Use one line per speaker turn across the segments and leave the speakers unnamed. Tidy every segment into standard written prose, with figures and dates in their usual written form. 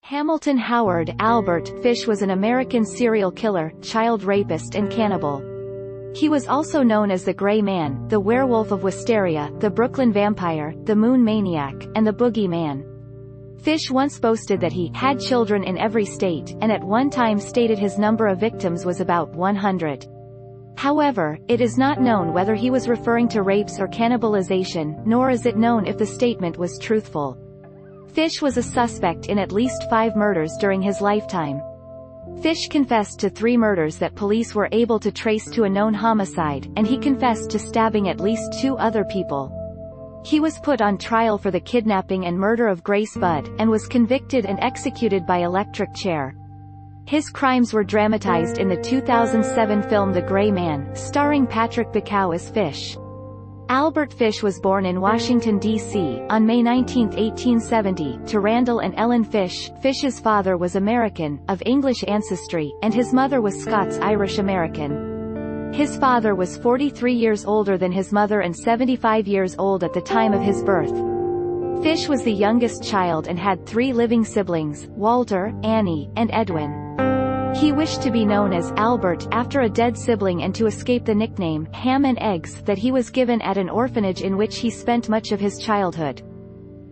Hamilton Howard Albert Fish was an American serial killer, child rapist and cannibal. He was also known as the Gray Man, the Werewolf of Wysteria, the Brooklyn Vampire, the Moon Maniac, and the Boogey Man. Fish once boasted that he had children in every state, and at one time stated his number of victims was about 100. However, it is not known whether he was referring to rapes or cannibalization, nor is it known if the statement was truthful. Fish was a suspect in at least 5 murders during his lifetime. Fish confessed to 3 murders that police were able to trace to a known homicide, and he confessed to stabbing at least 2 other people. He was put on trial for the kidnapping and murder of Grace Budd, and was convicted and executed by electric chair. His crimes were dramatized in the 2007 film The Gray Man, starring Patrick Bauchau as Fish. Albert Fish was born in Washington, D.C., on May 19, 1870, to Randall and Ellen Fish. Fish's father was American, of English ancestry, and his mother was Scots-Irish American. His father was 43 years older than his mother and 75 years old at the time of his birth. Fish was the youngest child and had 3 living siblings, Walter, Annie, and Edwin. He wished to be known as Albert after a dead sibling and to escape the nickname Ham and Eggs that he was given at an orphanage in which he spent much of his childhood.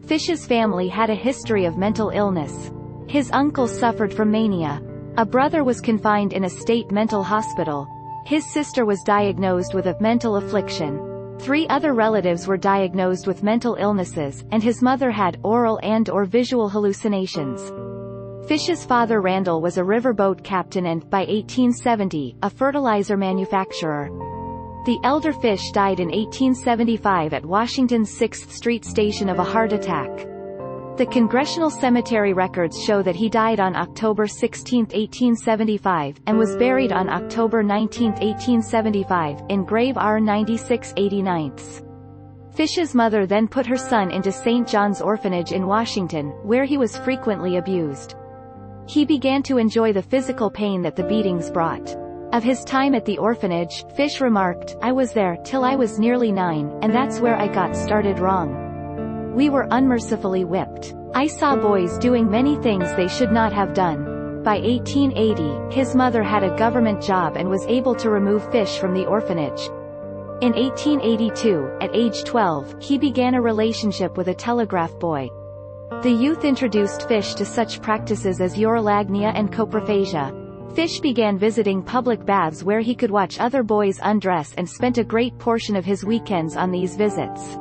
Fish's family had a history of mental illness. His uncle suffered from mania. A brother was confined in a state mental hospital. His sister was diagnosed with a mental affliction. 3 other relatives were diagnosed with mental illnesses, and his mother had oral and/or visual hallucinations. Fish's father Randall was a riverboat captain and, by 1870, a fertilizer manufacturer. The elder Fish died in 1875 at Washington's 6th Street station of a heart attack. The Congressional Cemetery records show that he died on October 16, 1875, and was buried on October 19, 1875, in grave R 9689. Fish's mother then put her son into St. John's Orphanage in Washington, where he was frequently abused. He began to enjoy the physical pain that the beatings brought. Of his time at the orphanage, Fish remarked, "I was there till I was nearly 9, and that's where I got started wrong. We were unmercifully whipped. I saw boys doing many things they should not have done." By 1880, his mother had a government job and was able to remove Fish from the orphanage. In 1882, at age 12, he began a relationship with a telegraph boy. The youth introduced Fish to such practices as urolagnia and coprophagia. Fish began visiting public baths where he could watch other boys undress and spent a great portion of his weekends on these visits.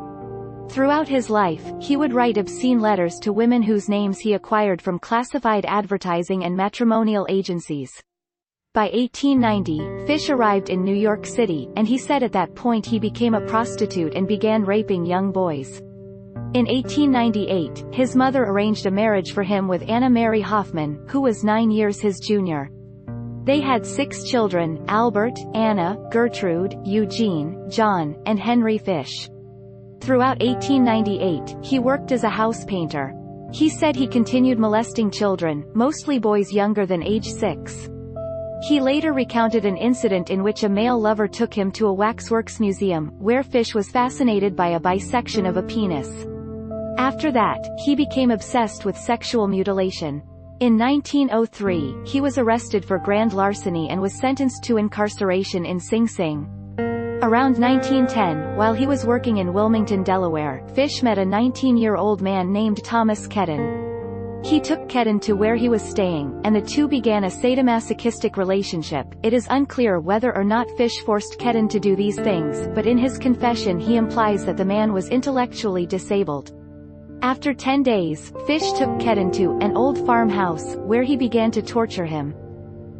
Throughout his life, he would write obscene letters to women whose names he acquired from classified advertising and matrimonial agencies. By 1890, Fish arrived in New York City, and he said at that point he became a prostitute and began raping young boys. In 1898, his mother arranged a marriage for him with Anna Mary Hoffman, who was 9 years his junior. They had 6 children: Albert, Anna, Gertrude, Eugene, John, and Henry Fish. Throughout 1898, he worked as a house painter. He said he continued molesting children, mostly boys younger than age 6. He later recounted an incident in which a male lover took him to a waxworks museum, where Fish was fascinated by a bisection of a penis. After that, he became obsessed with sexual mutilation. In 1903, he was arrested for grand larceny and was sentenced to incarceration in Sing Sing. Around 1910, while he was working in Wilmington, Delaware, Fish met a 19-year-old man named Thomas Kedden. He took Kedden to where he was staying, and the two began a sadomasochistic relationship. It is unclear whether or not Fish forced Kedden to do these things, but in his confession he implies that the man was intellectually disabled. After 10 days, Fish took Kedden to an old farmhouse, where he began to torture him.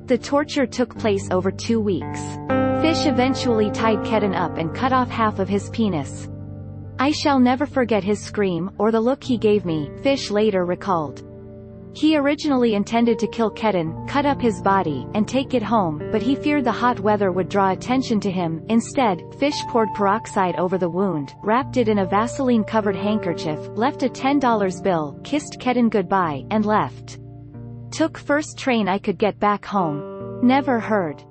The torture took place over 2 weeks. Fish eventually tied Kedden up and cut off half of his penis. "I shall never forget his scream, or the look he gave me," Fish later recalled. He originally intended to kill Kedden, cut up his body, and take it home, but he feared the hot weather would draw attention to him. Instead, Fish poured peroxide over the wound, wrapped it in a Vaseline-covered handkerchief, left a $10 bill, kissed Kedden goodbye, and left. "Took first train I could get back home. Never heard."